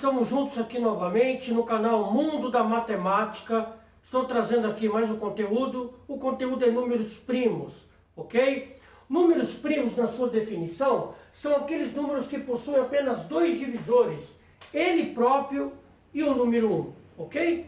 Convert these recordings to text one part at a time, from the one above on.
estamos juntos aqui novamente no canal Mundo da Matemática. Estou trazendo aqui mais um conteúdo. O conteúdo é números primos, ok? Números primos, na sua definição, são aqueles números que possuem apenas dois divisores, ele próprio e o número 1, ok?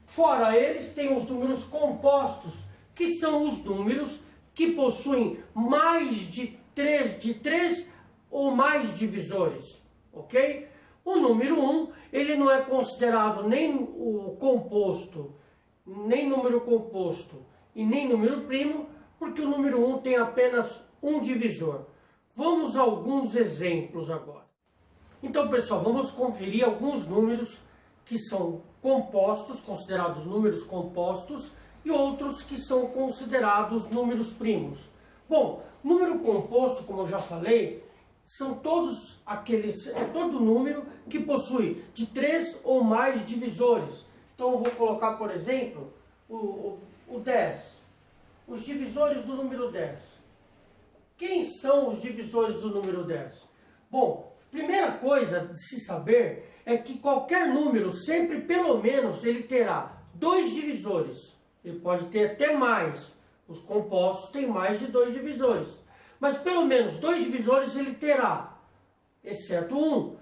Fora eles, tem os números compostos, que são os números que possuem mais de três ou mais divisores, ok? O número 1, ele não é considerado nem o composto, nem número composto e nem número primo, porque o número 1 tem apenas um divisor. Vamos a alguns exemplos agora. Então, pessoal, vamos conferir alguns números que são compostos, considerados números compostos, e outros que são considerados números primos. Bom, número composto, como eu já falei, são todos aqueles, é todo número que possui de 3 ou mais divisores. Então eu vou colocar, por exemplo, o 10. Os divisores do número 10. Quem são os divisores do número 10? Bom, primeira coisa de se saber é que qualquer número sempre, pelo menos, ele terá dois divisores. Ele pode ter até mais. Os compostos têm mais de dois divisores. Mas pelo menos dois divisores ele terá. Exceto um,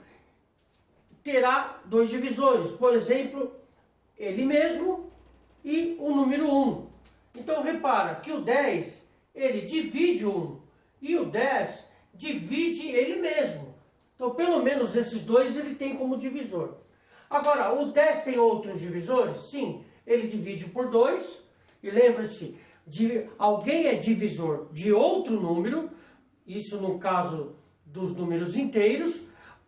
terá dois divisores. Por exemplo, ele mesmo e o número 1. Então repara que o 10, ele divide o 1. E o 10 divide ele mesmo. Então pelo menos esses dois ele tem como divisor. Agora, o 10 tem outros divisores? Sim, ele divide por 2. E lembre-se, alguém é divisor de outro número, isso no caso dos números inteiros,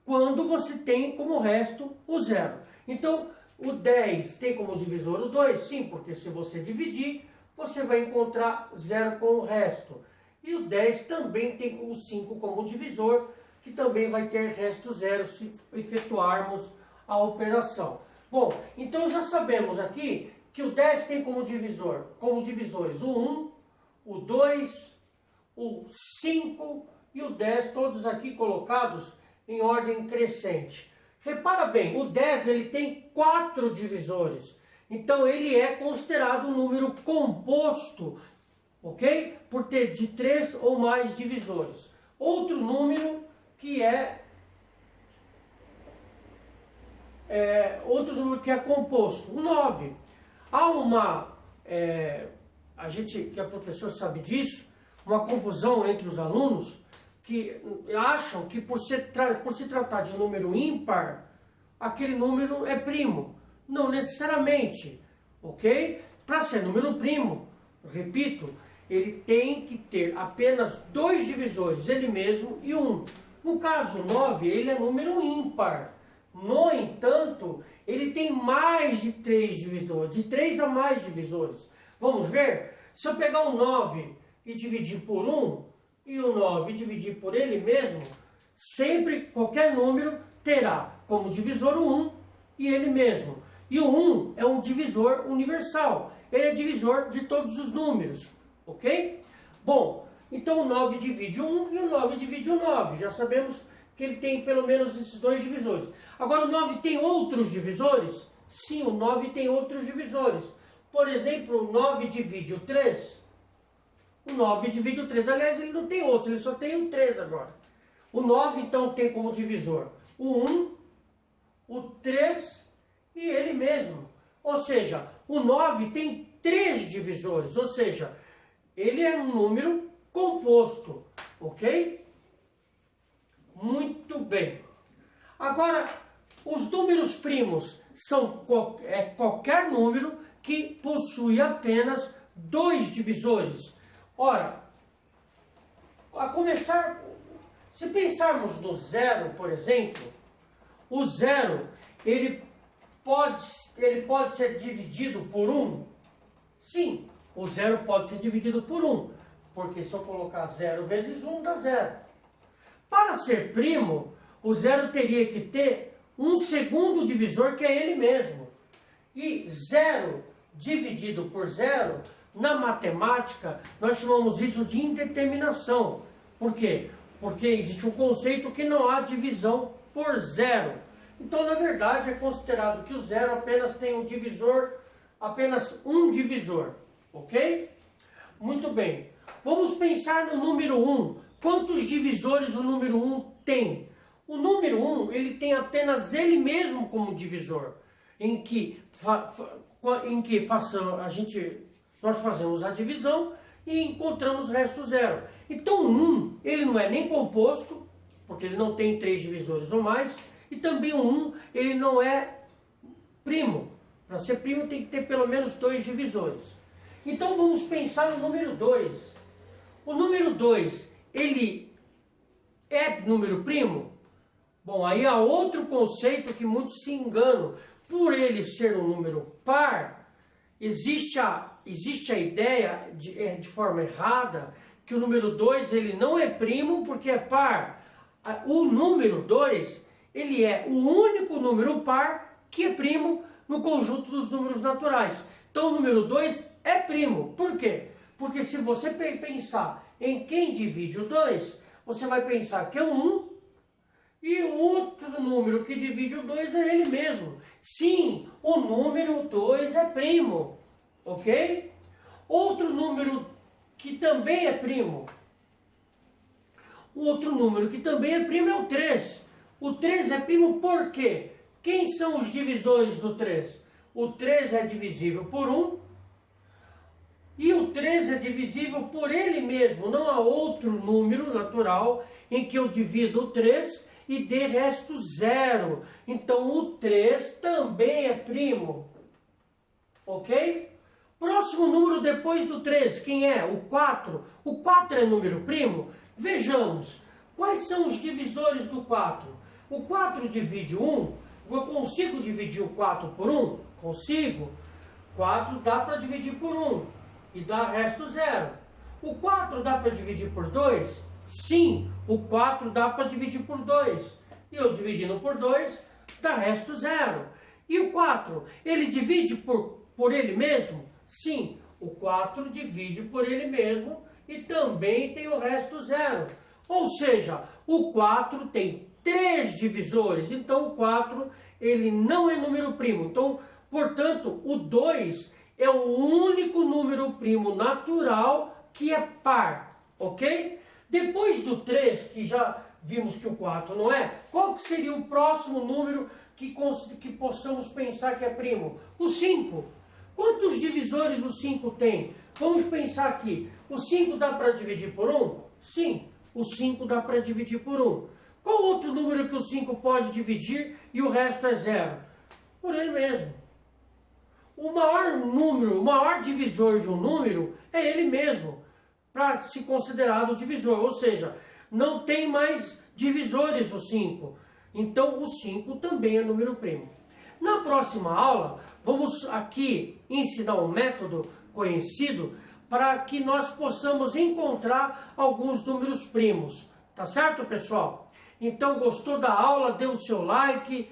quando você tem como resto o 0. Então, o 10 tem como divisor o 2? Sim, porque se você dividir, você vai encontrar 0 com o resto. E o 10 também tem o 5 como divisor, que também vai ter resto 0 se efetuarmos a operação. Bom, então já sabemos aqui que o 10 tem como divisores o 1, o 2, o 5 e o 10, todos aqui colocados em ordem crescente. Repara bem, o 10 ele tem 4 divisores. Então ele é considerado um número composto, ok? Por ter de 3 ou mais divisores. Outro número que é composto, o 9. Há que a professora sabe disso, uma confusão entre os alunos que acham que por se tratar de um número ímpar, aquele número é primo. Não necessariamente, ok? Para ser número primo, repito, ele tem que ter apenas dois divisores, ele mesmo e 1. No caso 9, ele é número ímpar. No entanto, ele tem mais de 3 divisores, de 3 a mais divisores. Vamos ver? Se eu pegar o 9 e dividir por 1, e o 9 dividir por ele mesmo, sempre qualquer número terá como divisor o 1 e ele mesmo. E o 1 é um divisor universal. Ele é divisor de todos os números. Ok? Bom, então o 9 divide o 1 e o 9 divide o 9. Já sabemos que ele tem pelo menos esses dois divisores. Agora o 9 tem outros divisores? Sim, o 9 tem outros divisores. Por exemplo, o 9 divide o 3. O 9 divide o 3. Aliás, ele não tem outros, ele só tem o 3 agora. O 9, então, tem como divisor o 1, o 3 e ele mesmo. Ou seja, o 9 tem 3 divisores. Ou seja, ele é um número composto. Ok? Muito bem. Agora, os números primos são qualquer número que possui apenas dois divisores. Ora, a começar, se pensarmos no 0, por exemplo, o 0, ele pode ser dividido por 1? Sim, o 0 pode ser dividido por 1, porque se eu colocar 0 vezes 1 dá 0. Para ser primo, o 0 teria que ter um segundo divisor, que é ele mesmo. E 0 dividido por 0, na matemática, nós chamamos isso de indeterminação. Por quê? Porque existe um conceito que não há divisão por 0. Então, na verdade, é considerado que o zero apenas tem um divisor, apenas um divisor, ok? Muito bem. Vamos pensar no número 1. Quantos divisores o número 1 tem? O número 1, ele tem apenas ele mesmo como divisor, em que nós fazemos a divisão e encontramos o resto zero. Então, o 1, ele não é nem composto, porque ele não tem 3 divisores ou mais, e também o 1, ele não é primo. Para ser primo tem que ter pelo menos 2 divisores. Então vamos pensar no número 2. O número 2, ele é número primo? Bom, aí há outro conceito que muitos se enganam. Por ele ser um número par, existe a ideia, de forma errada, que o número 2 ele não é primo porque é par. O número 2, ele é o único número par que é primo no conjunto dos números naturais. Então o número 2 é primo. Por quê? Porque se você pensar em quem divide o 2, você vai pensar que é o 1, e o outro número que divide o 2 é ele mesmo. Sim, o número 2 é primo, ok? Outro número que também é primo. O outro número que também é primo é o 3. O 3 é primo por quê? Quem são os divisores do 3? O 3 é divisível por 1. E o 3 é divisível por ele mesmo. Não há outro número natural em que eu divido o 3 e dê resto zero. Então o 3 também é primo. Ok? Próximo número depois do 3, quem é? O 4. O 4 é número primo? Vejamos. Quais são os divisores do 4? O 4 divide 1. Eu consigo dividir o 4 por 1? Consigo. 4 dá para dividir por 1 e dá resto zero. O 4 dá para dividir por 2? Sim, o 4 dá para dividir por 2. E eu dividindo por 2, dá resto zero. E o 4, ele divide por ele mesmo? Sim, o 4 divide por ele mesmo e também tem o resto zero. Ou seja, o 4 tem 3 divisores, então o 4 ele não é número primo. Então, portanto, o 2 é o único número primo natural que é par, ok? Depois do 3, que já vimos que o 4 não é, qual que seria o próximo número que possamos pensar que é primo? O 5. Quantos divisores o 5 tem? Vamos pensar aqui. O 5 dá para dividir por 1? Sim, o 5 dá para dividir por 1. Qual outro número que o 5 pode dividir e o resto é zero? Por ele mesmo. O maior divisor de um número é ele mesmo, para se considerar o divisor. Ou seja, não tem mais divisores o 5. Então o 5 também é número primo. Na próxima aula, vamos aqui ensinar um método conhecido para que nós possamos encontrar alguns números primos. Tá certo, pessoal? Então, gostou da aula? Dê o seu like,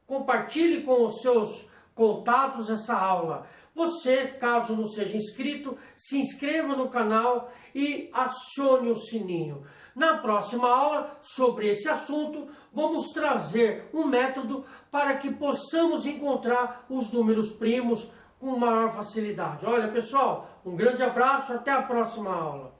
compartilhe com os seus contatos essa aula. Você, caso não seja inscrito, se inscreva no canal e acione o sininho. Na próxima aula, sobre esse assunto, vamos trazer um método para que possamos encontrar os números primos com maior facilidade. Olha, pessoal, um grande abraço, até a próxima aula.